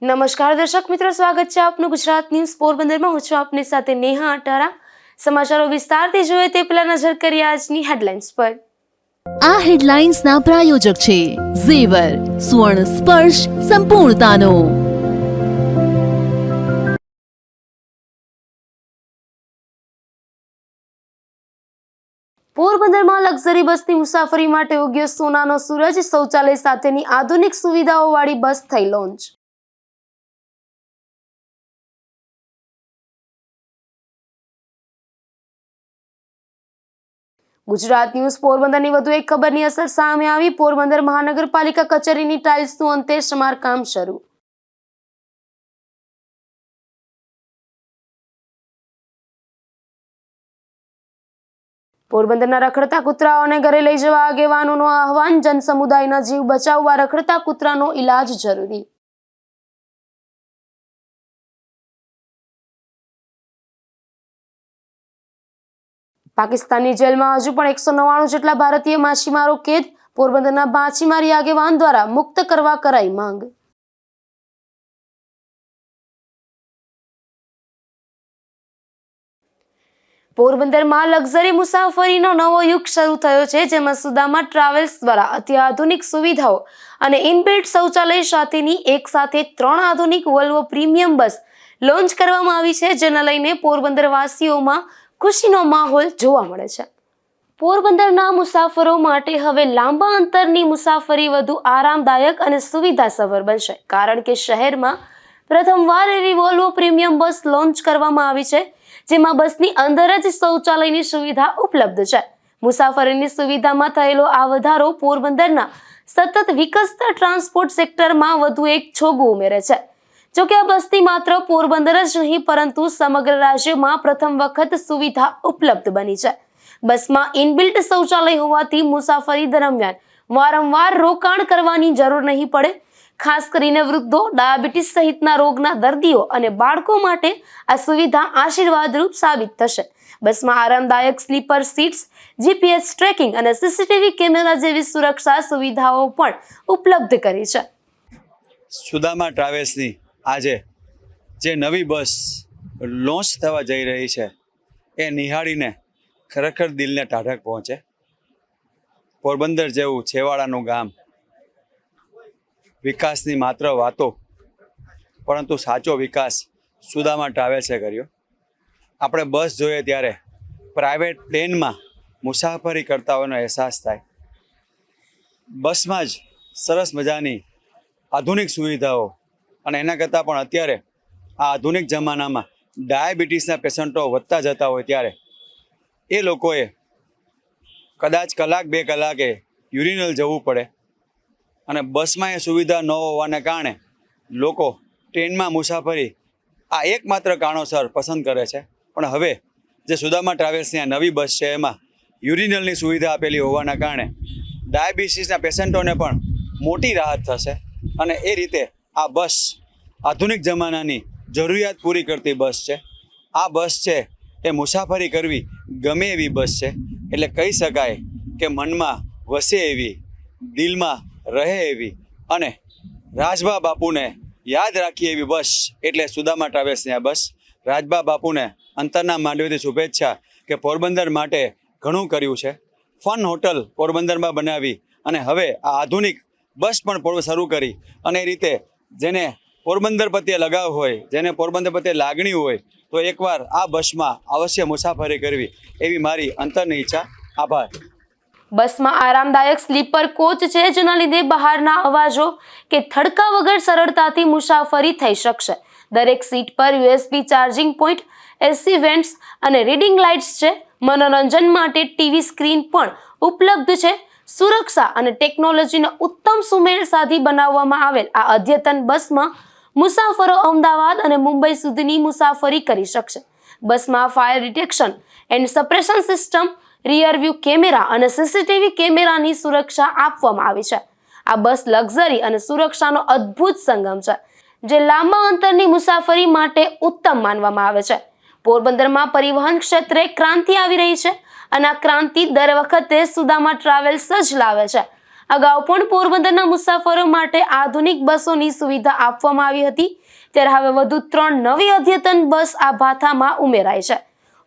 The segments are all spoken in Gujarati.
નમસ્કાર દર્શક મિત્રો, સ્વાગત છે આપનું ગુજરાત ન્યૂઝ પોરબંદરમાં। હું છું આપની સાથે નેહા અટારા। સમાચારો વિસ્તારથી જોઈએ તે પહેલા નજર કરીએ આજની હેડલાઇન્સ પર। આ હેડલાઇન્સના પ્રાયોજક છે ઝેવર, સ્વર્ણ સ્પર્શ સંપૂર્ણતાનો। પોરબંદરમાં લક્ઝરી બસની મુસાફરી માટે યોગ્ય સોનાનો સૂરજ શૌચાલય સાથેની આધુનિક સુવિધાઓવાળી બસ થઈ લોન્ચ। ગુજરાત ન્યૂઝ પોરબંદરની વધુ એક ખબરની અસર સામે આવી। પોરબંદર મહાનગરપાલિકા કચેરીની ટાઇલ્સનું અંતે સમારકામ શરૂ। પોરબંદરના રખડતા કૂતરાઓને ઘરે લઈ જવા આગેવાનોનું આહવાન। જનસમુદાયના જીવ બચાવવા રખડતા કૂતરાનો ઈલાજ જરૂરી। પાકિસ્તાનની જેલમાં હજુ પણ 199 જેટલા ભારતીય માછીમારો કેદ। પોરબંદરના માછીમારી આગેવાન દ્વારા મુક્ત કરવા કરાઈ માંગ। પોરબંદરમાં લક્ઝરી મુસાફરીનો નવો યુગ શરૂ થયો છે, જેમાં સુદામા ટ્રાવેલ્સ દ્વારા અત્યાધુનિક સુવિધાઓ અને ઇનબિલ્ટ શૌચાલય સાથેની એક સાથે 3 આધુનિક વોલ્વો પ્રીમિયમ બસ લોન્ચ કરવામાં આવી છે, જેને લઈને પોરબંદર વાસીઓમાં ખુશીનો માહોલ જોવા મળે છે। પોરબંદરના મુસાફરો માટે હવે લાંબા અંતરની મુસાફરી વધુ આરામદાયક અને સુવિધાસભર બનશે, કારણ કે શહેરમાં પ્રથમવાર એવી વોલ્વો પ્રીમિયમ બસ લોન્ચ કરવામાં આવી છે, જેમાં બસની અંદર જ શૌચાલયની સુવિધા ઉપલબ્ધ છે। મુસાફરીની સુવિધામાં થયેલો આ વધારો પોરબંદરના સતત વિકસતા ટ્રાન્સપોર્ટ સેક્ટરમાં વધુ એક છોગું ઉમેરે છે। જોકે આ બસથી માત્ર પોરબંદર જ નહીં, પરંતુ સમગ્ર રાજ્યમાં પ્રથમ વખત સુવિધા ઉપલબ્ધ બની છે। બસમાં ઇનબિલ્ટ શૌચાલય હોવાથી મુસાફરી દરમિયાન વારંવાર રોકાણ કરવાની જરૂર નહીં પડે। ખાસ કરીને વૃદ્ધો, ડાયાબિટીસ સહિતના રોગના દર્દીઓ અને બાળકો માટે આ સુવિધા આશીર્વાદરૂપ સાબિત થશે। બસમાં આરામદાયક સ્લીપર સીટ્સ, જીપીએસ ટ્રેકિંગ અને સીસીટીવી કેમેરા જેવી સુરક્ષા સુવિધાઓ પણ ઉપલબ્ધ કરી છે। સુદામા ટ્રાવેલ્સની આજે જે નવી બસ લોન્ચ થવા જઈ રહી છે, એ નિહાળીને ખરેખર દિલને ટાઢક પહોંચે। પોરબંદર જેવું છેવાડાનું ગામ, વિકાસની માત્ર વાતો, પરંતુ સાચો વિકાસ સુદામા ટ્રાવેલ્સે કર્યો। આપણે બસ જોઈએ ત્યારે પ્રાઇવેટ પ્લેનમાં મુસાફરી કરતા હોવાનો અહેસાસ થાય। બસમાં જ સરસ મજાની આધુનિક સુવિધાઓ, અને એના કરતાં પણ અત્યારે આ આધુનિક જમાનામાં ડાયાબિટીસના પેશન્ટો વધતા જતા હોય ત્યારે એ લોકોએ કદાચ કલાક 2 કલાકે યુરિનલ જવું પડે, અને બસમાં એ સુવિધા ન હોવાને કારણે લોકો ટ્રેનમાં મુસાફરી આ એકમાત્ર કારણોસર પસંદ કરે છે। પણ હવે જે સુદામા ટ્રાવેલ્સની આ નવી બસ છે, એમાં યુરિનલની સુવિધા આપેલી હોવાના કારણે ડાયાબિટીસના પેશન્ટોને પણ મોટી રાહત થશે, અને એ રીતે આ બસ આધુનિક જમાનાની જરૂરિયાત પૂરી કરતી બસ છે। આ બસ છે એ મુસાફરી કરવી ગમે એવી બસ છે, એટલે કહી શકાય કે મનમાં વસે એવી, દિલમાં રહે એવી, અને રાજભા બાપુને યાદ રાખીએ એવી બસ એટલે સુદામા ટ્રાવેલ્સની આ બસ। રાજભા બાપુને અંતરના માંડવેથી શુભેચ્છા કે પોરબંદર માટે ઘણું કર્યું છે। ફન હોટલ પોરબંદરમાં બનાવી અને હવે આ આધુનિક બસ પણ શરૂ કરી, અને એ રીતે જેને પોરબંદર પ્રત્યે લગાવ હોય, જેને પોરબંદર પ્રત્યે લાગણી હોય, તો એકવાર આ બસમાં અવશ્ય મુસાફરી કરવી એવી મારી અંતરની ઈચ્છા। આભાર। બસમાં આરામદાયક સ્લીપર કોચ છે, જેના લીધે બહારના અવાજો કે થડકા વગર સરળતાથી મુસાફરી થઈ શકશે। દરેક સીટ પર યુએસબી ચાર્જિંગ પોઈન્ટ, એસી વેન્ટ્સ અને રીડિંગ લાઇટ્સ છે। મનોરંજન માટે ટીવી સ્ક્રીન પણ ઉપલબ્ધ છે। સુરક્ષા અને ટેકનોલોજીનો ઉત્તમ સુમેળ સાધી બનાવવામાં આવેલ આ અદ્યતન બસમાં મુસાફરો અમદાવાદ અને મુંબઈ સુધીની મુસાફરી કરી શકશે। બસમાં fire detection and suppression system, rear view camera અને સીસીટીવી કેમેરાની સુરક્ષા આપવામાં આવી છે। આ બસ લક્ઝરી અને સુરક્ષાનો અદ્ભુત સંગમ છે, જે લાંબા અંતરની મુસાફરી માટે ઉત્તમ માનવામાં આવે છે। પોરબંદરમાં પરિવહન ક્ષેત્રે ક્રાંતિ આવી રહી છે, અને આ ક્રાંતિ દર વખતે સુદામા ટ્રાવેલ્સ જ લાવે છે। અગાઉ પણ પોરબંદરના મુસાફરો માટે આધુનિક બસોની સુવિધા આપવામાં આવી હતી, ત્યારે હવે વધુ 3 નવી અદ્યતન બસ આ ભાથામાં ઉમેરાઈ છે.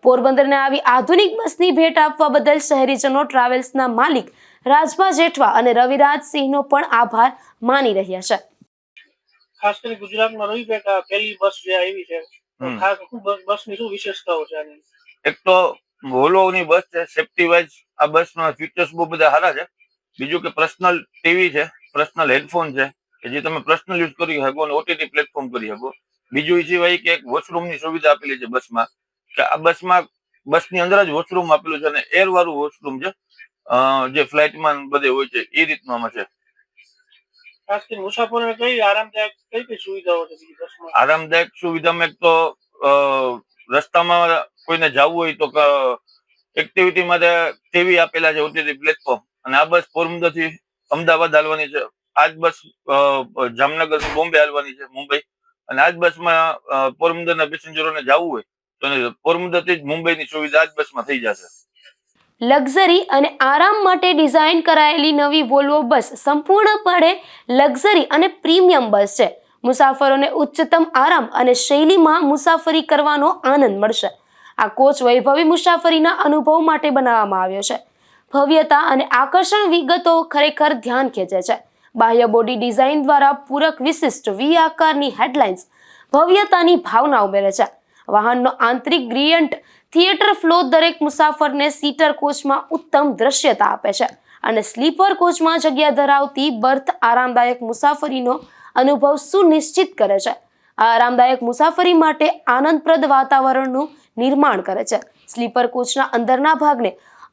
પોરબંદરને આવી આધુનિક બસની ભેટ આપવા બદલ શહેરીજનો ટ્રાવેલ્સના માલિક રાજભા જેઠવા અને રવિરાજસિંહનો પણ આભાર માની રહ્યા છે. ખાસ કરી ગુજરાતમાં રહી બેઠા પહેલી બસ જે આવી છે, તો ખાસ બસની શું વિશેષતાઓ છે આની? એક તો વોલ્વોની બસ છે, સેફ્ટી વાઇઝ આ બસમાં ફીચર્સ બહુ બધા સારા છે. બીજું કે પર્સનલ ટીવી છે, પર્સનલ હેડફોન છે કે જે તમે પર્સનલ યુઝ કરી શકો અને ઓટીટી પ્લેટફોર્મ કરી શકો. બીજું એ સિવાય કે એક વોશરૂમની સુવિધા આપેલી છે બસમાં, કે આ બસની અંદર જ વોશરૂમ આપેલું છે અને એર વાળું વોશરૂમ છે, જે ફ્લાઇટમાં બધે હોય છે એ રીતનું આમાં છે. ખાસ કરીને મુસાફરોને કઈ આરામદાયક કઈ સુવિધાઓ છે બીજી બસમાં? આરામદાયક સુવિધામાં એક તો રસ્તામાં કોઈને જવું હોય તો એક્ટિવિટી માટે ટીવી આપેલા છે, ઓટીટી પ્લેટફોર્મ. અને આ બસ પોરબંદર થી અમદાવાદ હાલવાની છે. આજ બસ જામનગર થી બોમ્બે હાલવાની છે, મુંબઈ. અને આજ બસમાં પોરબંદરના પેસેન્જરોને જવું હોય તો પોરબંદર થી જ મુંબઈની સુવિધા આજ બસમાં થઈ જશે. લક્ઝરી અને આરામ માટે ડિઝાઇન કરાયેલી નવી વોલ્વો બસ સંપૂર્ણપણે લક્ઝરી અને પ્રીમિયમ બસ છે. મુસાફરોને ઉચ્ચતમ આરામ અને શૈલીમાં મુસાફરી કરવાનો આનંદ મળશે. આ કોચ વૈભવી મુસાફરીના અનુભવ માટે બનાવવામાં આવ્યો છે. ભવ્યતા અને આકર્ષણ વિગતો ખરેખર ધ્યાન ખેંચે છે. બાહ્ય બોડી ડિઝાઇન દ્વારા પૂરક વિશિષ્ટ વી આકારની હેડલાઇન્સ ભવ્યતાની ભાવના ઉમેરે છે. વાહનનો આંતરિક ગ્રેડિયન્ટ થિયેટર ફ્લો દરેક મુસાફરને સીટર કોચમાં ઉત્તમ દ્રશ્યતા આપે છે અને સ્લીપર કોચમાં જગ્યા ધરાવતી બર્થ આરામદાયક મુસાફરીનો અનુભવ સુનિશ્ચિત કરે છે. આ આરામદાયક મુસાફરી માટે આનંદપ્રદ વાતાવરણનું નિર્માણ કરે છે. સ્લીપર કોચના અંદરના ભાગને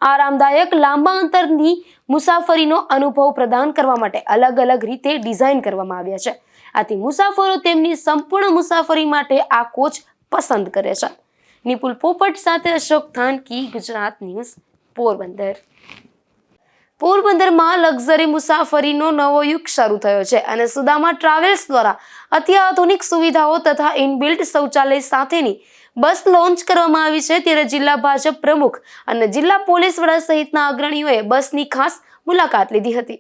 આરામદાયક લાંબા અંતરની મુસાફરીનો અનુભવ પ્રદાન કરવા માટે અલગ અલગ રીતે ડિઝાઇન કરવામાં આવ્યા છે. આથી મુસાફરો તેમની સંપૂર્ણ મુસાફરી માટે આ કોચ પસંદ કરે છે. નિપુલ પોપટ સાથે અશોક થાનકી, ગુજરાત ન્યૂઝ, પોરબંદર. પોરબંદરમાં લક્ઝરી મુસાફરીનો નવો યુગ શરૂ થયો છે અને સુદામા ટ્રાવેલ્સ દ્વારા અત્યાધુનિક સુવિધાઓ તથા ઇનબિલ્ટ શૌચાલય સાથેની બસ લોન્ચ કરવામાં આવી છે. ત્યારે જિલ્લા ભાજપ પ્રમુખ અને જિલ્લા પોલીસ વડા સહિતના અગ્રણીઓએ બસની ખાસ મુલાકાત લીધી હતી.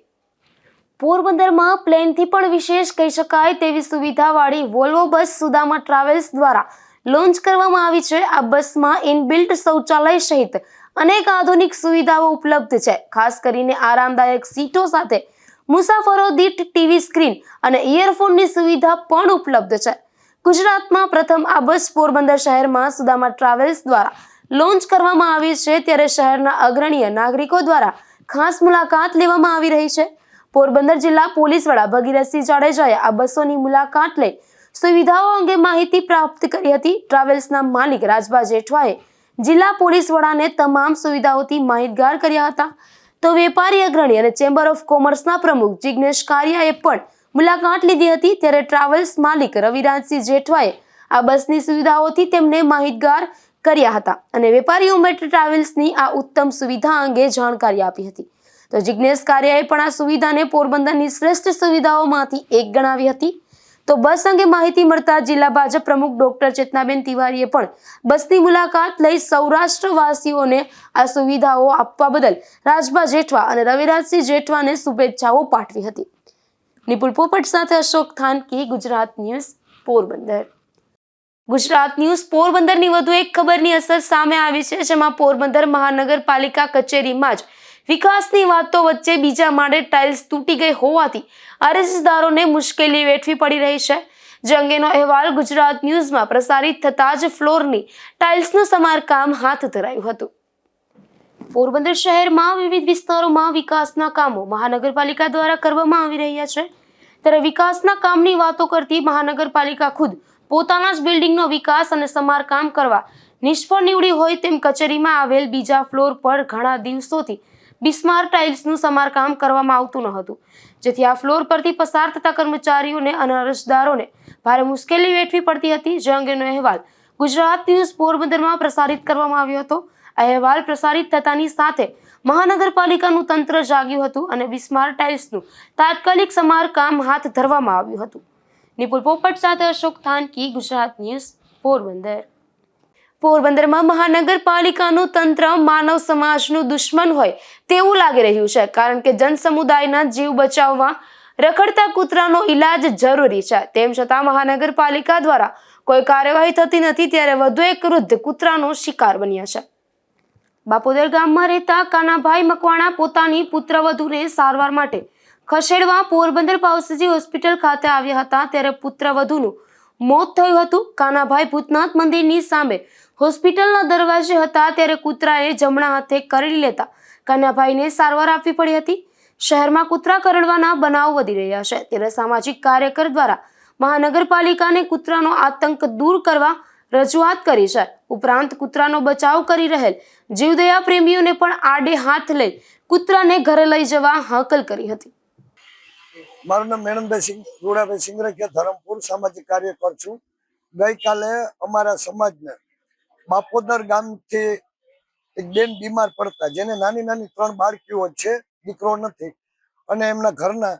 પોરબંદરમાં પ્લેનથી પણ વિશેષ કહી શકાય તેવી સુવિધાવાળી વોલ્વો બસ સુદામા ટ્રાવેલ્સ દ્વારા લોન્ચ કરવામાં આવી છે. આ બસમાં ઇનબિલ્ટ શૌચાલય સહિત અનેક આધુનિક સુવિધાઓ ઉપલબ્ધ છે. ખાસ કરીને આરામદાયક સીટો સાથે મુસાફરો દીઠ ટીવી સ્ક્રીન અને ઇયરફોનની સુવિધા પણ ઉપલબ્ધ છે. ગુજરાતમાં પ્રથમ આ બસ પોરબંદર શહેરમાં સુદામા ટ્રાવેલ્સ દ્વારા લોન્ચ કરવામાં આવી છે. ત્યારે શહેરના અગ્રણીય નાગરિકો દ્વારા ખાસ મુલાકાત લેવામાં આવી રહી છે. પોરબંદર જિલ્લા પોલીસ વડા ભગીરથસિંહ જાડેજાએ આ બસોની મુલાકાત લઈ સુવિધાઓ અંગે માહિતી પ્રાપ્ત કરી હતી. ટ્રાવેલ્સના માલિક રાજભા જેઠવાએ જિલ્લા પોલીસ વડાને તમામ સુવિધાઓથી માહિતગાર કર્યા હતા. તો વેપારી અગ્રણી અને ચેમ્બર ઓફ કોમર્સના પ્રમુખ જિગ્નેશ કારિયાએ પણ મુલાકાત લીધી હતી. ત્યારે ટ્રાવેલ્સ માલિક રવિરાજસિંહ જેઠવાએ આ બસની સુવિધાઓથી તેમને માહિતગાર કર્યા હતા અને વેપારીઓ માટે ટ્રાવેલ્સની આ ઉત્તમ સુવિધા અંગે જાણકારી આપી હતી. તો જિગ્નેશ કારિયાએ પણ આ સુવિધાને પોરબંદરની શ્રેષ્ઠ સુવિધાઓમાંથી એક ગણાવી હતી. તો બસ અંગે માહિતી મળતા જિલ્લા ભાજપ પ્રમુખ ડોક્ટર ચેતનાબેન તિવારીએ પણ બસની મુલાકાત લઈ સૌરાષ્ટ્રવાસીઓને આ સુવિધાઓ આપવા બદલ રાજભા જેઠવા અને રવિરાજસિંહ જેઠવાને શુભેચ્છાઓ પાઠવી હતી. નિપુલ પોપટ સાથે અશોક થાનકી, ગુજરાત ન્યૂઝ, પોરબંદર. ગુજરાત ન્યૂઝ પોરબંદરની વધુ એક ખબરની અસર સામે આવી છે, જેમાં પોરબંદર મહાનગરપાલિકા કચેરીમાં જ વિકાસની વાતો વચ્ચે બીજા માળે ટાઇલ્સ તૂટી ગઈ હોવાથી અરજદારોને મુશ્કેલી વેઠવી પડી રહી છે. જે અંગેનો અહેવાલ ગુજરાત ન્યૂઝમાં પ્રસારિત થતા જ ફ્લોરની ટાઇલ્સનું સમારકામ હાથ ધરાયું હતું. પોરબંદર શહેરમાં વિવિધ વિસ્તારોમાં વિકાસના કામો મહાનગરપાલિકા દ્વારા કરવામાં આવી રહ્યા છે. ત્યારે વિકાસના કામની વાતો કરતી મહાનગરપાલિકા ખુદ પોતાના જ બિલ્ડિંગનો વિકાસ અને સમારકામ કરવા નિષ્ફળ નીવડી હોય તેમ કચેરીમાં આવેલ બીજા ફ્લોર પર ઘણા દિવસોથી બિસ્માર ટાઇલ્સનું સમારકામ કરવામાં આવતું ન હતું, જેથી આ ફ્લોર પરથી પસાર થતા કર્મચારીઓને અને અરજદારોને ભારે મુશ્કેલી વેઠવી પડતી હતી. જે અંગેનો અહેવાલ ગુજરાત ન્યૂઝ પોરબંદરમાં પ્રસારિત કરવામાં આવ્યો હતો. અહેવાલ પ્રસારિત થતાની સાથે મહાનગરપાલિકાનું તંત્ર જાગ્યું હતું અને બિસ્માર ટાઇલ્સનું તાત્કાલિક સમારકામ હાથ ધરવામાં આવ્યું હતું. નિપુલ પોપટ સાથે અશોક થાનકી, ગુજરાત ન્યૂઝ, પોરબંદર. પોરબંદરમાં મહાનગરપાલિકાનું તંત્ર માનવ સમાજનું દુશ્મન હોય તેવું લાગી રહ્યું છે, કારણ કે જનસમુદાયના જીવ બચાવવા રખડતા કૂતરાનો ઈલાજ જરૂરી છે. તેમ છતાં મહાનગરપાલિકા દ્વારા કોઈ કાર્યવાહી થતી નથી, ત્યારે વધુ એક વૃદ્ધ કૂતરાનો શિકાર બન્યા છે. બાપોદર ગામમાં રહેતા કાનાભાઈ મકવાણા પોતાની પુત્રવધૂને સારવાર માટે ખસેડવા પોરબંદર પાવસીજી હોસ્પિટલ ખાતે આવ્યા હતા, ત્યારે પુત્રવધૂનું મોત થયું હતું. કાનાભાઈ ભૂતનાથ મંદિરની સામે હોસ્પિટલના દરવાજે હતા, ત્યારે કૂતરાએ જમણા હાથે કરડી લેતા કાનાભાઈને સારવાર આપવી પડી હતી. શહેરમાં કૂતરા કરડવાના બનાવ વધી રહ્યા છે, ત્યારે સામાજિક કાર્યકર દ્વારા મહાનગરપાલિકાને કૂતરાનો આતંક દૂર કરવા રજૂઆત કરી છે. ઉપરાંત કૂતરાનો બચાવ કરી રહેલ જીવદયા પ્રેમીઓને પણ આડે હાથ લઈ કૂતરાને ઘરે લઈ જવા હાકલ કરી હતી. મારું નામ મેણંદભાઈ રૂડાભાઈ સિંગરખિયા, ધરમપુર, સામાજિક કાર્યકર છું. ગઈકાલે અમારા સમાજને બાપોદર ગામથી એક બેન બીમાર પડતા, જેને નાની નાની 3 બાળકીઓ છે, દીકરો નથી, અને એમના ઘરના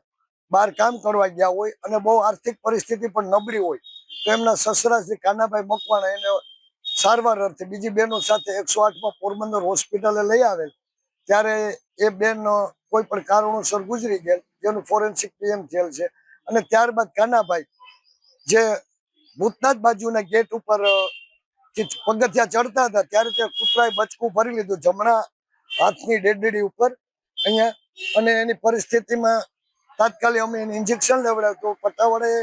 બહાર કામ કરવા ગયા હોય અને બહુ આર્થિક પરિસ્થિતિ પણ નબળી હોય, તો એમના સસરા શ્રી કાનાભાઈ મકવાણા એને સારવાર અર્થે બીજી બહેનો સાથે 108માં પોરબંદર હોસ્પિટલે લઈ આવેલ, ત્યારે એ બેન કોઈ પણ કારણોસર ગુજરી ગયેલ, જેનું ફોરેન્સિક પીએમ થયેલ છે. અને ત્યારબાદ કાનાભાઈ જે ભૂતનાથ બાજુના ગેટ ઉપર પગથિયા ચડતા હતા, ત્યારે તે કૂતરાએ બચકું ભરી લીધું જમણા હાથની ડેડડી ઉપર અહીંયા, અને એની પરિસ્થિતિમાં તાત્કાલિક અમે એને ઇન્જેક્શન લેવડાવ્યું, તો પટ્ટાવાળાએ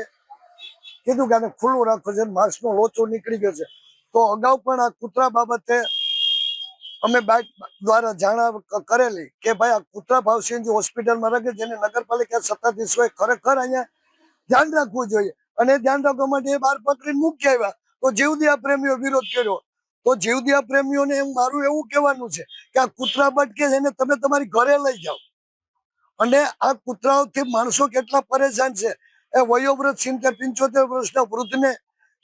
કીધું કે આને ખુલ્લું રાખો છે, માંસનો લોચો નીકળી ગયો છે. તો અગાઉ પણ આ કૂતરા બાબતે અમે બાઇક દ્વારા જાણ કરેલી કે ભાઈ આ કૂતરા ભાવસિંહ હોસ્પિટલમાં રાખે, જેને નગરપાલિકા સત્તાધીશોએ ખરેખર અહીંયા ધ્યાન રાખવું જોઈએ, અને ધ્યાન રાખવા માટે એ બહાર પકડીને મૂકી આવ્યા. તો જીવદયા પ્રેમીઓ વિરોધ કર્યો. તો જીવદયા પ્રેમીઓને મારું એવું કહેવાનું છે કે આ કૂતરા બટકે છે એને તમે તમારી ઘરે લઈ જાઓ. અને આ કૂતરાઓથી માણસો કેટલા પરેશાન છે. એ વયોવૃદ્ધ 70-75 વર્ષના વૃદ્ધને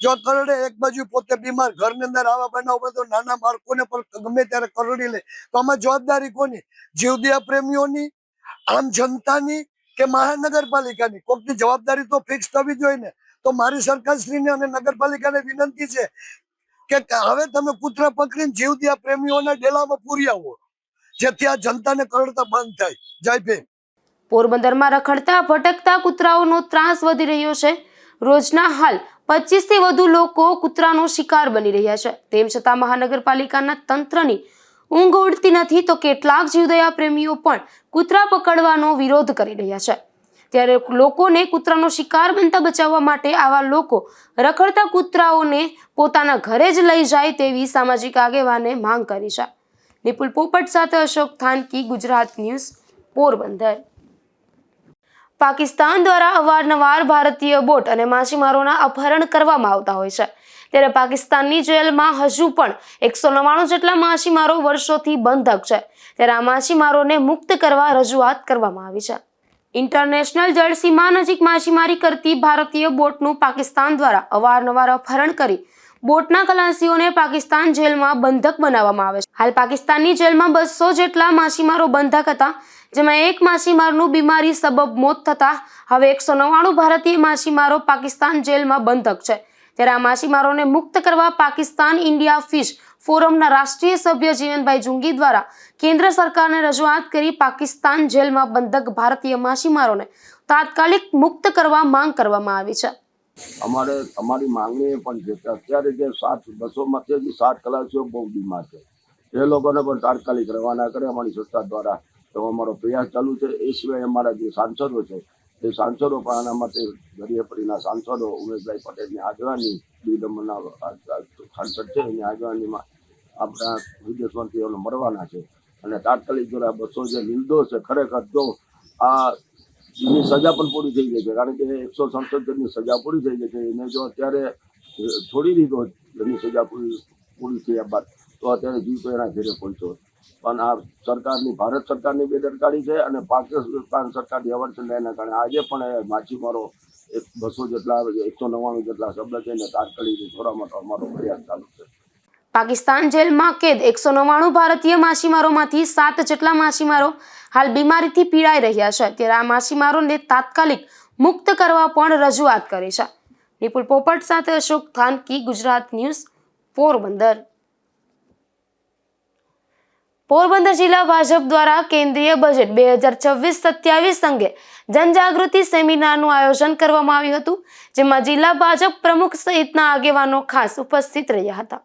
જો કરડે, એક બાજુ પોતે બીમાર, ઘરની અંદર આવા બનાવ તો નાના બાળકોને પણ ગમે ત્યારે કરડી લે, તો આમાં જવાબદારી કોની? જીવદયા પ્રેમીઓની, આમ જનતાની, કે મહાનગરપાલિકાની? કોઈકની જવાબદારી તો ફિક્સ થવી જોઈએ ને. તો મારી સરકારશ્રીને અને નગરપાલિકાને વિનંતી છે કે હવે તમે કૂતરા પકડીને જીવદયા પ્રેમીઓના ડેલામાં પૂરી આવો, જેથી આ જનતાને કરડતા બંધ થાય. જય ભીમ. પોરબંદરમાં રખડતા ભટકતા કૂતરાઓનો ત્રાસ વધી રહ્યો છે. રોજના હાલ 25 થી વધુ લોકો કૂતરાનો શિકાર બની રહ્યા છે. તેમ છતાં મહાનગરપાલિકાના તંત્રની ઊંઘ ઉડતી નથી, તો કેટલાક જીવદયા પ્રેમીઓ પણ કૂતરા પકડવાનો વિરોધ કરી રહ્યા છે. ત્યારે લોકોને કૂતરાનો શિકાર બનતા બચાવવા માટે આવા લોકો રખડતા કૂતરાઓને પોતાના ઘરે જ લઈ જાય તેવી સામાજિક આગેવાને માંગ કરી છે. નિપુલ પોપટ સાથે અશોક થાનકી, ગુજરાત ન્યૂઝ, પોરબંદર. પાકિસ્તાન દ્વારા અવારનવાર ભારતીય બોટ અને માછીમારોના અપહરણ કરવામાં આવતા હોય છે, ત્યારે પાકિસ્તાનની જેલમાં હજુ પણ 199 જેટલા માછીમારો વર્ષોથી બંધક છે. ત્યારે આ માછીમારોને મુક્ત કરવા રજૂઆત કરવામાં આવી છે. ઇન્ટરનેશનલ જળસીમા નજીક માછીમારી કરતી ભારતીય બોટનું પાકિસ્તાન દ્વારા અવારનવાર અપહરણ કરી બોટના ખલાસીઓને પાકિસ્તાન જેલમાં બંધક બનાવવામાં આવે છે. હાલ પાકિસ્તાનની જેલમાં 200 જેટલા માછીમારો બંધક હતા, જેમાં એક માછીમારનું બીમારી સબબ મોત થતા હવે 199 ભારતીય માછીમારો પાકિસ્તાન જેલમાં બંધક છે. ત્યારે આ માછીમારોને મુક્ત કરવા પાકિસ્તાન ઇન્ડિયા ફિશ ફોરમના રાષ્ટ્રીય સભ્ય જીવનભાઈ જુંગી દ્વારા કેન્દ્ર સરકારને રજૂઆત કરી પાકિસ્તાન જેલમાં બંધક ભારતીય માછીમારોને તાત્કાલિક મુક્ત કરવા માંગ કરવામાં આવી છે. અમારી માંગણી એ પણ છે કે અત્યારે જે 200માંથી 60 ખલાસીઓ બહુ બીમાર છે, એ લોકોને પણ તાત્કાલિક રવાના કરે અમારી સંસ્થા દ્વારા. તો અમારો પ્રયાસ ચાલુ છે. એ સિવાય અમારા જે સાંસદો છે, એ સાંસદો પણ આના માટે દરિયાપડીના સાંસદો ઉમેશભાઈ પટેલની આગેવાની, દીવદમણના સાંસદ છે એની આગેવાનીમાં આપણા વિદેશ મંત્રીઓને મળવાના છે. અને તાત્કાલિક જોડા 200 જે નિર્દોષ છે, ખરેખર જો આ એની સજા પણ પૂરી થઈ ગઈ છે, કારણ કે 167 જણની સજા પૂરી થઈ ગઈ છે. એને જો અત્યારે છોડી દીધો એની સજા પૂરી થયા બાદ, તો અત્યારે જીવ તો એના ઘેરે પહોંચ્યો. પણ આ સરકારની, ભારત સરકારની બેદરકારી છે અને પાકિસ્તાન સરકારની અવરચંદાના કારણે આજે પણ માછીમારો 200 જેટલા, 199 જેટલા શબ્દ છે ને તાત્કાલિક છોડવા માટે અમારો પ્રયાસ ચાલુ છે. પાકિસ્તાન જેલમાં કેદ 199 ભારતીય માછીમારોમાંથી 7 જેટલા માછીમારો હાલ બીમારીથી પીડાઈ રહ્યા છે. ત્યારે આ માછીમારોને તાત્કાલિક મુક્ત કરવા પણ રજૂઆત કરી છે. નિપુલ પોપટ સાથે અશોક થાનકી, ગુજરાત ન્યૂઝ, પોરબંદર. પોરબંદર જિલ્લા ભાજપ દ્વારા કેન્દ્રીય બજેટ 2026-27 અંગે જનજાગૃતિ સેમિનારનું આયોજન કરવામાં આવ્યું હતું, જેમાં જિલ્લા ભાજપ પ્રમુખ સહિતના આગેવાનો ખાસ ઉપસ્થિત રહ્યા હતા.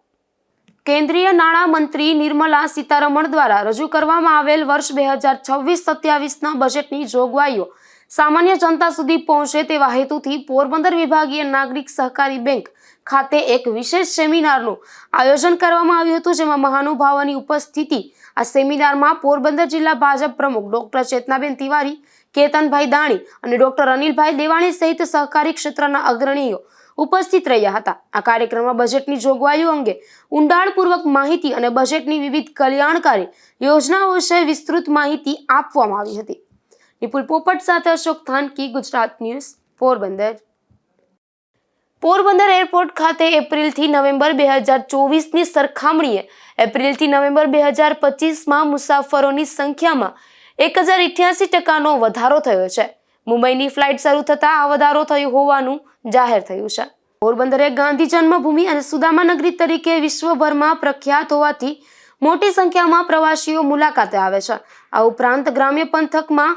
કેન્દ્રીય નાણાં મંત્રી નિર્મલા સીતારમણ દ્વારા રજૂ કરવામાં આવેલ વર્ષ 2026-27ના બજેટની જોગવાઈઓ સામાન્ય જનતા સુધી પહોંચે તેવા હેતુથી પોરબંદર વિભાગીય નાગરિક સહકારી બેંક ખાતે એક વિશેષ સેમિનારનું આયોજન કરવામાં આવ્યું હતું, જેમાં મહાનુભાવોની ઉપસ્થિતિ. આ સેમિનારમાં પોરબંદર જિલ્લા ભાજપ પ્રમુખ ડોક્ટર ચેતનાબેન તિવારી, કેતનભાઈ દાણી અને ડોક્ટર અનિલભાઈ દેવાણી સહિત સહકારી ક્ષેત્રના અગ્રણીઓ ઉપસ્થિત રહ્યા હતા. આ કાર્યક્રમમાં બજેટની જોગવાઈઓ અંગે ઊંડાણપૂર્વક માહિતી અને બજેટની વિવિધ કલ્યાણકારી યોજનાઓ વિશે વિસ્તૃત માહિતી આપવામાં આવી હતી. નિપુલ પોપટ સાથે અશોક થાનકી, ગુજરાત ન્યૂઝ, પોરબંદર. પોરબંદર એરપોર્ટ ખાતે એપ્રિલથી નવેમ્બર 2024ની સરખામણીએ એપ્રિલથી નવેમ્બર 2025માં મુસાફરોની સંખ્યામાં 1088% વધારો થયો છે. મુંબઈની ફ્લાઇટ શરૂ થતાં આ વધારો થયો હોવાનું જાહેર થયું છે. પોરબંદર એ ગાંધી જન્મભૂમિ અને સુદામા નગરી તરીકે વિશ્વભરમાં પ્રખ્યાત હોવાથી મોટી સંખ્યામાં પ્રવાસીઓ મુલાકાતે આવે છે. આ ઉપરાંત ગ્રામ્ય પંથકમાં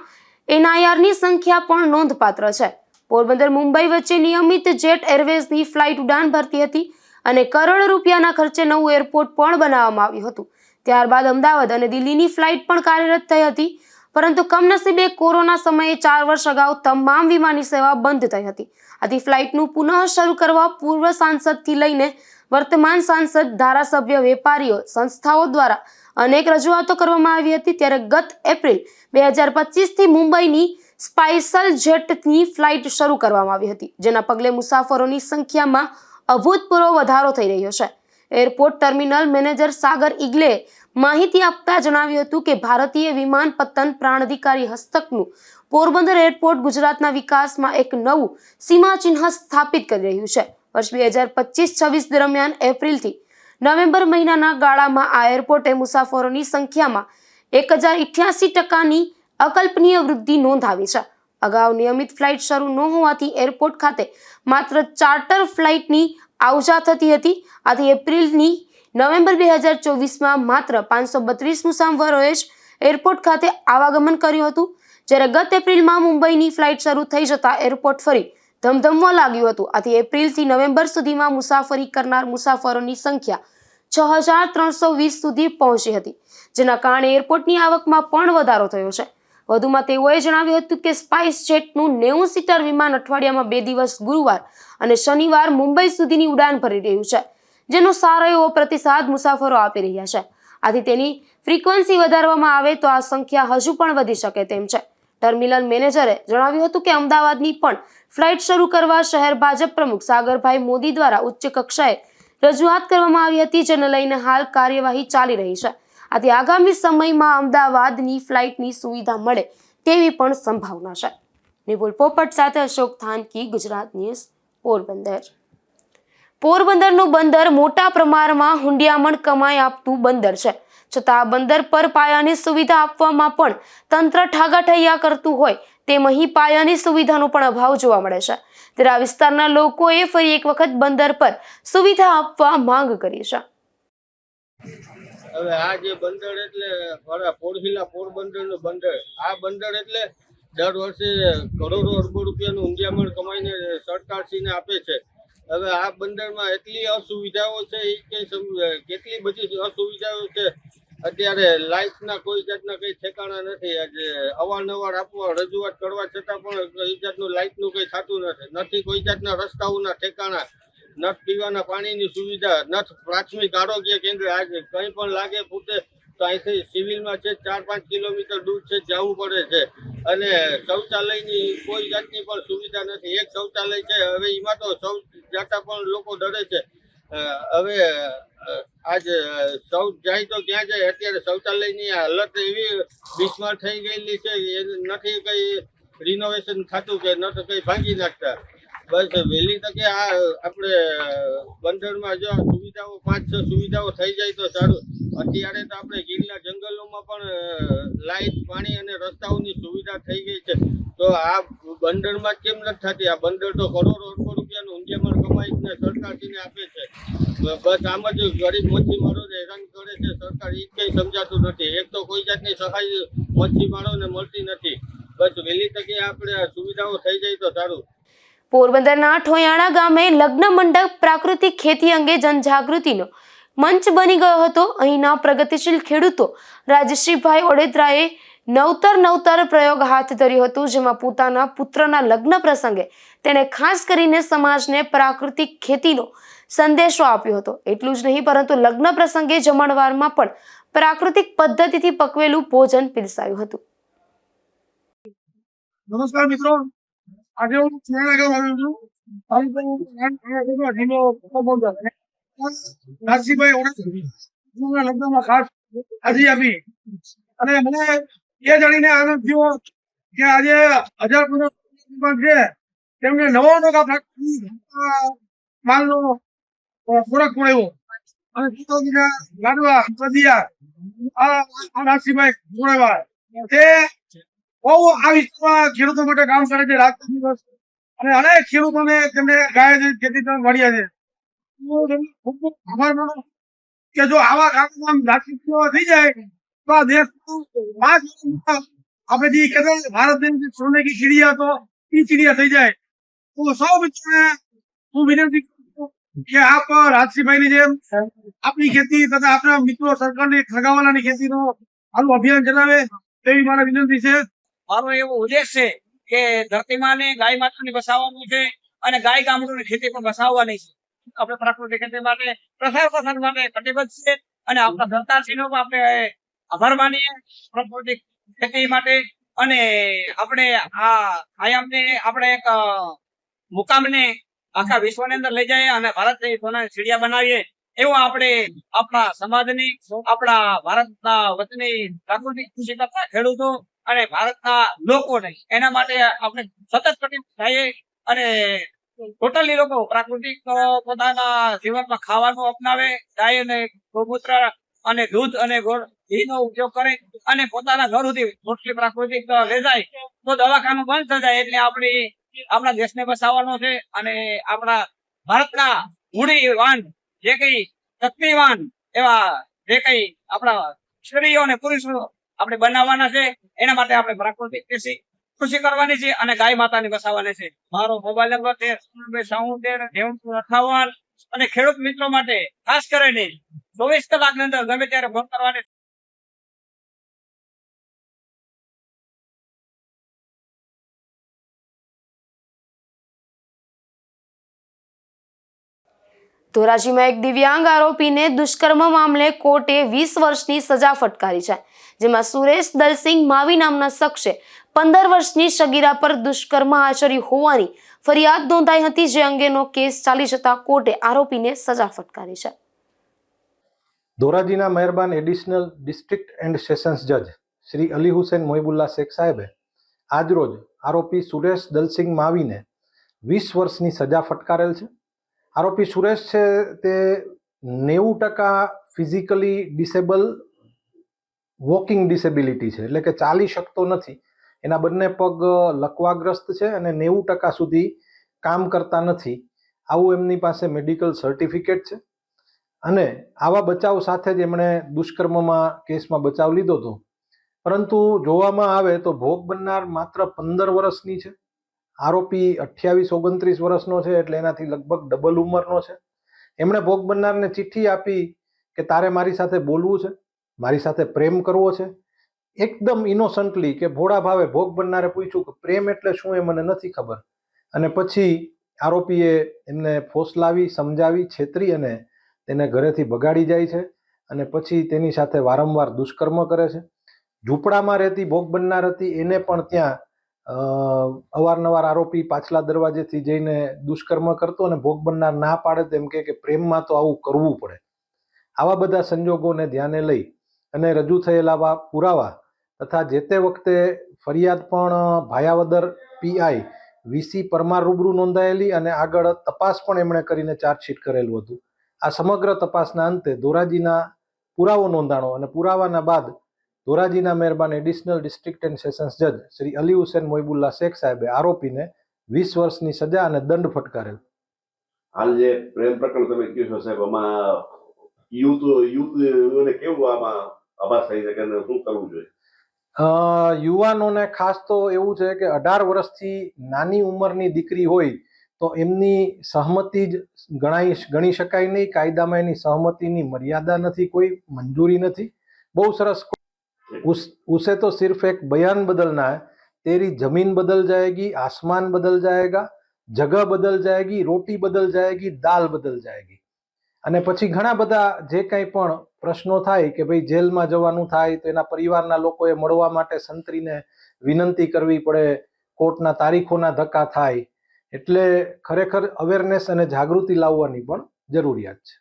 NIRની સંખ્યા પણ નોંધપાત્ર છે. પોરબંદર મુંબઈ વચ્ચે નિયમિત જેટ એરવેઝની ફ્લાઇટ ઉડાન ભરતી હતી અને કરોડો રૂપિયાના ખર્ચે નવું એરપોર્ટ પણ બનાવવામાં આવ્યું હતું. ત્યારબાદ અમદાવાદ અને દિલ્હીની ફ્લાઇટ પણ કાર્યરત થઈ હતી, પરંતુ કમનસીબે કોરોના સમયે 4 વર્ષ અગાઉ તમામ વિમાની સેવા બંધ થઈ હતી. આથી ફ્લાઇટનું પુનઃ શરૂ કરવા પૂર્વ સાંસદથી લઈને વર્તમાન સાંસદ, ધારાસભ્ય, વેપારીઓ, સંસ્થાઓ દ્વારા અનેક રજૂઆતો કરવામાં આવી હતી. ત્યારે ગત એપ્રિલ 2025થી મુંબઈની સ્પાઇસલ જેટની ફ્લાઇટ શરૂ કરવામાં આવી હતી, જેના પગલે મુસાફરોની સંખ્યામાં અભૂતપૂર્વ વધારો થઈ રહ્યો છે. એરપોર્ટ ટર્મિનલ મેનેજર સાગર ઇગ્લે માહિતી આપતા જણાવ્યું હતું કે ભારતીય વિમાનપત્તન પ્રાણાધિકારી હસ્તકનું પોરબંદર એરપોર્ટ ગુજરાતના વિકાસમાં એક નવું સીમાચિહ્ન સ્થાપિત કરી રહ્યું છે. વર્ષ 2025-26 દરમિયાન એપ્રિલથી નવેમ્બર મહિનાના ગાળામાં આ એરપોર્ટે મુસાફરોની સંખ્યામાં 1088%ની અકલ્પનીય વૃદ્ધિ નોંધાવી છે. અગાઉ નિયમિત ફ્લાઇટ શરૂ ન હોવાથી એરપોર્ટ ખાતે માત્ર ચાર્ટર ફ્લાઇટની આવજા થતી હતી. આથી એપ્રિલની નવેમ્બર 2024માં માત્ર 532 મુસાફરોએ જ એરપોર્ટ ખાતે આવાગમન કર્યું હતું. જ્યારે ગત એપ્રિલમાં મુંબઈની ફ્લાઇટ શરૂ થઈ જતા એરપોર્ટ ફરી ધમધમવા લાગ્યું હતું. આથી એપ્રિલથી નવેમ્બર સુધીમાં મુસાફરી કરનાર મુસાફરોની સંખ્યા 6320 સુધી પહોંચી હતી, જેના કારણે એરપોર્ટની આવકમાં પણ વધારો થયો છે. વધુમાં તેઓએ જણાવ્યું હતું કે સ્પાઇસ જેટનું 90 સીટર વિમાન અઠવાડિયામાં 2 દિવસ ગુરુવાર અને શનિવાર મુંબઈ સુધીની ઉડાન ભરી રહ્યું છે, જેનો સારો એવો પ્રતિસાદ મુસાફરો આપી રહ્યા છે. આથી તેની ફ્રીક્વન્સી વધારવામાં આવે તો આ સંખ્યા હજુ પણ વધી શકે તેમ છે. ટર્મિનલ મેનેજરે જણાવ્યું હતું કે અમદાવાદની પણ ફ્લાઇટ શરૂ કરવા શહેર ભાજપ પ્રમુખ સાગરભાઈ મોદી દ્વારા ઉચ્ચ કક્ષાએ રજૂઆત કરવામાં આવી હતી, જેને લઈને હાલ કાર્યવાહી ચાલી રહી છે. આથી આગામી સમયમાં અમદાવાદની ફ્લાઇટની સુવિધા મળે તેવી પણ સંભાવના છે. નિપુલ પોપટ સાથે અશોક થાનકી, ગુજરાત ન્યૂઝ, પોરબંદર. પોરબંદરનું બંદર મોટા પ્રમાણમાં હુંડિયામણ કમાઈ આપતું બંદર છે, છતાં આ બંદર પર પાયાની સુવિધા આપવામાં પણ તંત્ર ઠાગાઠૈયા કરતું હોય તેમ અહીં પાયાની સુવિધાનો પણ અભાવ જોવા મળે છે. ત્યારે આ વિસ્તારના લોકોએ ફરી એક વખત બંદર પર સુવિધા આપવા માંગ કરી છે. હવે આ જે બંદર એટલે પોરહિલા પોરબંદરનું બંદર, આ બંદર એટલે દર વર્ષે કરોડો અરબો રૂપિયાનું ઊંડિયામણ કમાઈને સરકારશ્રીને આપે છે. હવે આ બંદરમાં એટલી અસુવિધાઓ છે, કેટલી બધી અસુવિધાઓ છે. અત્યારે લાઇટના કોઈ જાતના કંઈ ઠેકાણા નથી. આજે અવારનવાર આપવા રજૂઆત કરવા છતાં પણ કોઈ જાતનું લાઇટનું કંઈ થતું નથી. કોઈ જાતના રસ્તાઓના ઠેકાણા, નથ પીવાના પાણીની સુવિધા, નથ પ્રાથમિક આરોગ્ય કેન્દ્ર. આજે કંઈ પણ લાગે પોતે તો અહીંથી સિવિલમાં છે 4-5 કિલોમીટર દૂર છે જવું પડે છે. અને શૌચાલયની કોઈ જાતની પણ સુવિધા નથી. એક શૌચાલય છે, હવે એમાં તો જતા પણ લોકો ડરે છે. હવે આજે જાય તો ક્યાં જાય? અત્યારે શૌચાલયની હાલત એવી બિસ્માર થઈ ગયેલી છે, નથી કંઈ રિનોવેશન થતું કે નથી કંઈ ભાંગી નાખતા. બસ વહેલી તકે આ આપણે બંદરમાં જો સુવિધાઓ 5-6 સુવિધાઓ થઈ જાય તો સારું. અત્યારે તો આપણે ગીરના જંગલોમાં પણ લાઇટ, પાણી અને રસ્તાઓની સુવિધા થઈ ગઈ છે, તો આ બંદરમાં કેમ નથી થતી? આ બંદર તો કરોડો રૂપિયાનું ઊંડિયામણ કમાઈને સરકારશ્રીને આપે છે. બસ આમ જ ગરીબ મચ્છીમારો હેરાન કરે છે સરકાર, એ કંઈ સમજાતું નથી. એક તો કોઈ જાતની સહાય મચ્છીમારોને મળતી નથી. બસ વહેલી તકે આપણે સુવિધાઓ થઈ જાય તો સારું. પોરબંદરના ઠોયાણા ગામે લગ્ન મંડપ પ્રાકૃતિક ખેતી અંગે જનજાગૃતિનો મંચ બની ગયો હતો. અહીંના પ્રગતિશીલ ખેડૂતો રાજશ્રીભાઈ ઓડેદરાએ નવતર પ્રયોગ હાથ ધર્યો હતો, જેમાં પોતાના પુત્રના લગ્ન પ્રસંગે તેણે ખાસ કરીને સમાજને પ્રાકૃતિક ખેતીનો સંદેશો આપ્યો હતો. એટલું જ નહીં, પરંતુ લગ્ન પ્રસંગે જમણવારમાં પણ પ્રાકૃતિક પદ્ધતિથી પકવેલું ભોજન પીરસાયું હતું. નમસ્કાર મિત્રો, આજે હું રાજસીભાઈ ઓડેદરા લગ્નમાં ખાસ હાજરી આપી અને મને એ જાણીને આનંદ થયો કે આજે 1000 છે તેમને 99% માલનો ખોરાક ખવડાવ્યો અને લાડવા કદિયા આ રાજસીભાઈ ખવડાવ્યા. તે બહુ આ વિસ્તારમાં ખેડૂતો માટે કામ કરે છે. રાત દિવસ અને અનેક ખેડૂતોને તેમને ગાય ખેતી મળ્યા છે. ખૂબ ખૂબ આભાર માનું કે જો આવા કામ રાજકીય થઈ જાય તો આ દેશ 5 આપણે જે કહેતા ભારતની સોને કી ચીડિયા તો એ ચીડિયા થઈ જાય. તો સૌ મિત્રોને હું વિનંતી કરું કે આપ રાજસીભાઈની જેમ આપણી ખેતી તથા આપણા મિત્રો સરકારની સગાવાલાની ખેતીનો આનું અભિયાન ચલાવે તેવી મારા વિનંતી છે. મારો એવો ઉદ્દેશ છે કે ધરતીમાને ગાય માતાને બસાવવાનું છે અને ગાય ગામડોની ખેતી પણ બસાવવાની છે. આપણે પ્રાકૃતિક ખેતી માટે પ્રસાર માટે કટિબદ્ધ છે અને આપણા સરકારશ્રીનો પણ આપણે આભાર માનીએ પ્રાકૃતિક ખેતી માટે. અને આપણે આ આયામને આપણે એક મુકામને આખા વિશ્વની અંદર લઈ જઈએ અને ભારતની સોનાની ચીડિયા બનાવીએ એવું આપણે આપણા સમાજની, આપણા ભારતના વતની પ્રાકૃતિક કૃષિ કરતા ખેડૂતો અને ભારતના લોકોને એના માટે આપણે સતત કટિબદ્ધ થઈએ અને ટોટલી લોકો પ્રાકૃતિક પોતાના જીવનમાં ખાવાનું અપનાવે. ગાય અને ગૌમૂત્ર અને દૂધ અને ગોળ ઘીનો ઉપયોગ કરે અને પોતાના ઘર સુધી ટોટલી પ્રાકૃતિક લઈ જાય તો દવાખાનું બંધ થઈ જાય. એટલે આપણા દેશને બસાવવાનો છે અને આપણા ભારતના મૂડીવાન જે કઈ શક્તિવાન એવા જે કઈ આપણા સ્ત્રીઓ અને પુરુષો આપણે બનાવવાના છે. એના માટે આપણે પ્રાકૃતિક કૃષિ કરવાની છે અને ગાય માતાની બસાવવાની છે. મારો મોબાઈલ નંબર 13 અને ખેડૂત મિત્રો માટે ખાસ કરીને 24 કલાકની અંદર ગમે ત્યારે ફોન કરવાની. ધોરાજીમાં એક દિવ્યાંગ આરોપીને દુષ્કર્મ મામલે કોર્ટે 20 વર્ષની સજા ફટકારી છે, જેમાં સુરેશ દલસિંહ માવી નામના શખ્સે 15 વર્ષની સગીરા પર દુષ્કર્મ આચર્યું હોવાની ફરિયાદ નોંધાઈ હતી, જે અંગેનો કેસ ચાલી જતા કોર્ટે આરોપીને સજા ફટકારી છે. ધોરાજીના મહેરબાન એડિશનલ ડિસ્ટ્રિક્ટ એન્ડ સેશન્સ જજ શ્રી અલી હુસૈન મોહિબુલ્લા શેખ સાહેબે આજરોજ આરોપી સુરેશ દલસિંહ માવીને 20 વર્ષની સજા ફટકારેલ છે. આરોપી સુરેશ છે તે 90% ફિઝિકલી ડિસેબલ વોકિંગ ડિસેબિલિટી છે, એટલે કે ચાલી શકતો નથી. એના બંને પગ લકવાગ્રસ્ત છે અને 90% સુધી કામ કરતા નથી. આવું એમની પાસે મેડિકલ સર્ટિફિકેટ છે અને આવા બચાવ સાથે જ એમણે દુષ્કર્મમાં કેસમાં બચાવ લીધો હતો. પરંતુ જોવામાં આવે તો ભોગ બનનાર માત્ર 15 વર્ષની છે. આરોપી 28-29 વર્ષનો છે, એટલે એનાથી લગભગ ડબલ ઉંમરનો છે. એમણે ભોગ બનનારને ચિઠ્ઠી આપી કે તારે મારી સાથે બોલવું છે, મારી સાથે પ્રેમ કરવો છે. એકદમ ઇનોસન્ટલી કે ભોળા ભાવે ભોગ બનનારે પૂછ્યું કે પ્રેમ એટલે શું એ મને નથી ખબર. અને પછી આરોપીએ એમને ફોસલાવી, સમજાવી, છેતરી અને તેને ઘરેથી ભગાડી જાય છે અને પછી તેની સાથે વારંવાર દુષ્કર્મ કરે છે. ઝૂંપડામાં રહેતી ભોગ બનનાર હતી, એને પણ ત્યાં અવારનવાર આરોપી પાછલા દરવાજેથી જઈને દુષ્કર્મ કરતો અને ભોગ બનનાર ના પાડે તેમ કે પ્રેમમાં તો આવું કરવું પડે. આવા બધા સંજોગોને ધ્યાને લઈ અને રજૂ થયેલા પુરાવા તથા જે તે વખતે ફરિયાદ પણ ભાયાવદર પીઆઈ વીસી પરમાર રૂબરૂ નોંધાયેલી અને આગળ તપાસ પણ એમણે કરીને ચાર્જશીટ કરેલું હતું. આ સમગ્ર તપાસના અંતે ધોરાજીના પુરાવો નોંધાણો અને પુરાવાના બાદ ધોરાજીના મહેરબાન એડિશનલ ડિસ્ટ્રિક્ટ એન્ડ સેશન્સ જજ શ્રી અલી હુસૈન મોહિબુલ્લા શેખ સાહેબે આરોપીને 20 વર્ષની સજા અને દંડ ફટકારેલ. હાલ જે પ્રેમ પ્રકરણ તમે કહ્યું છો સાહેબ, આમાં યુથને કેવું આમાં આભાસ થઈ શકે અને શું કરવું જોઈએ? યુવાનોને ખાસ તો એવું છે કે 18 વર્ષથી નાની ઉંમરની દીકરી હોય તો એમની સહમતિ જ ગણી શકાય નહીં. કાયદામાં એની સહમતિની મર્યાદા નથી, કોઈ મંજૂરી નથી. બહુ સરસ. उसे तो सिर्फ एक बयान बदलना है, तेरी जमीन बदल जाएगी, आसमान बदल जाएगा, जगह बदल जाएगी, रोटी बदल जाएगी, दाल बदल जाएगी. અને પછી ઘણા બધા જે કંઈ પણ પ્રશ્નો થાય કે ભાઈ જેલમાં જવાનું થાય તો એના પરિવારના લોકોએ મળવા માટે સંતરીને વિનંતી કરવી પડે, કોર્ટના તારીખોના ધક્કા થાય. એટલે ખરેખર અવેરનેસ અને જાગૃતિ લાવવાની પણ જરૂરિયાત છે.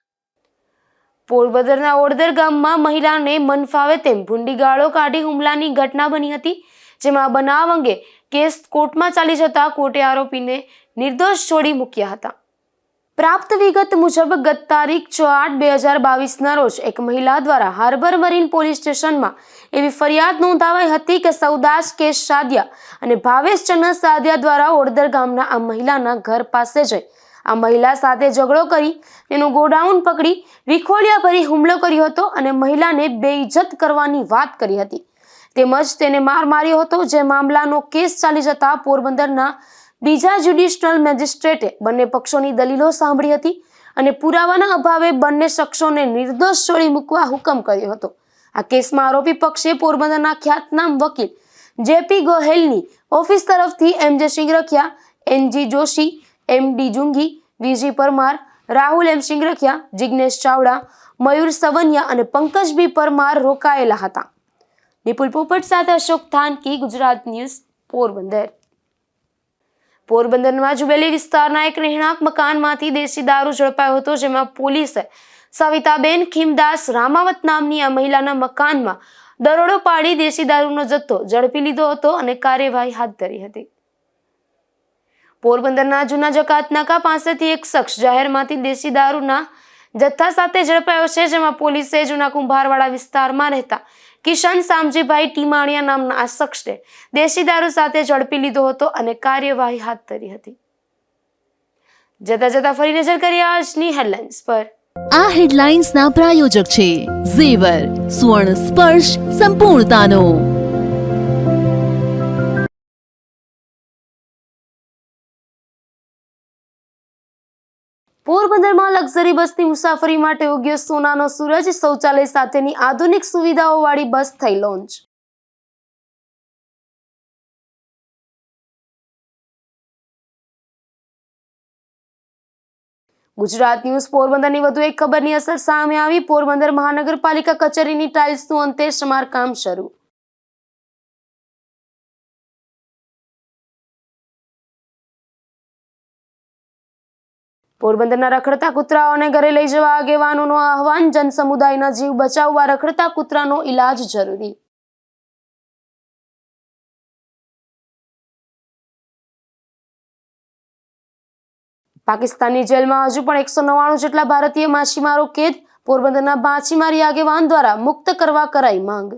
પોરબંદરના ઓડદર ગામમાં મહિલાને મન ફાવે તેમ ભૂંડી ગાળો કાઢી હુમલાની ઘટના બની હતી, જેમાં બનાવ અંગે કેસ કોર્ટમાં ચાલી જતા કોર્ટે આરોપીને નિર્દોષ છોડી મૂક્યા હતા. પ્રાપ્ત વિગત મુજબ ગત તારીખ 6/8/2022ના રોજ એક મહિલા દ્વારા હાર્બર મરીન પોલીસ સ્ટેશનમાં એવી ફરિયાદ નોંધાવાઈ હતી કે સૌદાસ કેશ સાદિયા અને ભાવેશ ચન્ન સાદિયા દ્વારા ઓડદર ગામના આ મહિલાના ઘર પાસે જઈ આ મહિલા સાથે ઝઘડો કરી તેનું ગોડાઉન પકડી વિખોડિયા ભરી હુમલો કર્યો હતો અને મહિલાને બેઇજ્જત કરવાની વાત કરી હતી, તેમજ તેને માર માર્યો હતો. જે મામલાનો કેસ ચાલી જતા પોરબંદરના બીજા જ્યુડિશનલ મેજિસ્ટ્રેટે બંને પક્ષોની દલીલો સાંભળી હતી અને પુરાવાના અભાવે બંને શખ્સોને નિર્દોષ છોડી મૂકવા હુકમ કર્યો હતો. આ કેસમાં આરોપી પક્ષે પોરબંદરના ખ્યાતનામ વકીલ જેપી ગોહેલની ઓફિસ તરફથી MJ સિંગરખિયા, NG Joshi, MD Jungi, VG Parmar, Rahul M સિંગરખિયા, Jignesh Chavda, મયુર સવનિયા અને પંકજ B પરમાર રોકાયેલા હતા. નિપુલ પોપટ સાથે અશોક થાનકી, ગુજરાત ન્યૂઝ, પોરબંદર. પોરબંદરમાં જુબેલી વિસ્તારના એક રહેણાંક મકાનમાંથી દેશી દારૂ ઝડપાયો હતો, જેમાં પોલીસે સવિતાબેન ખીમદાસ રામાવત નામની આ મહિલાના મકાનમાં દરોડો પાડી દેશી દારૂનો જથ્થો ઝડપી લીધો હતો અને કાર્યવાહી હાથ ધરી હતી. પોરબંદરના જૂના જકાત નાકા પાસેથી એક શખ્સ જાહેરમાંથી દેશી દારૂના જથ્થા સાથે ઝડપાયો છે, જેમાં પોલીસે જૂના કુંભારવાડા વિસ્તારમાં રહેતા કિશન સામજીભાઈ ટીમાણિયા નામના આ શખ્સને દેશી દારૂ સાથે ઝડપી લીધો હતો અને કાર્યવાહી હાથ ધરી હતી. જતા ફરી નજર કરીએ આજની હેડલાઇન્સ પર. આ હેડલાઇન્સના પ્રાયોજક છે ઝેવર, સ્વર્ણ સ્પર્શ સંપૂર્ણતાનો. પોરબંદરમાં લક્ઝરી બસની મુસાફરી માટે ઉગ્યો સોનાનો સૂરજ. શૌચાલય સાથેની આધુનિક સુવિધાઓવાળી બસ થઈ લોન્ચ. ગુજરાત ન્યૂઝ પોરબંદરની વધુ એક ખબરની અસર સામે આવી. પોરબંદર મહાનગરપાલિકા કચેરીની ટાઇલ્સનું અંતે સમારકામ શરૂ. પોરબંદરના રખડતા કૂતરાઓને ઘરે લઈ જવા આગેવાનોનો આહવાન. જનસમુદાયના જીવ બચાવવા રખડતા કૂતરાનો ઈલાજ જરૂરી. પાકિસ્તાનની જેલમાં હજુ પણ 199 જેટલા ભારતીય માછીમારો કેદ. પોરબંદરના માછીમારી આગેવાન દ્વારા મુક્ત કરવા કરાઈ માંગ.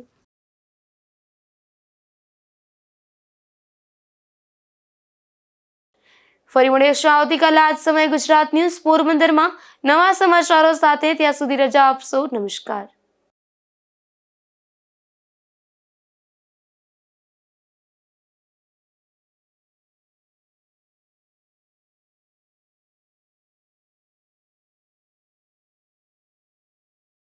ફરી મળીશું આવતીકાલે આ જ સમયે ગુજરાત ન્યૂઝ પોરબંદરમાં નવા સમાચારો સાથે. ત્યાં સુધી રજા આપશો. નમસ્કાર.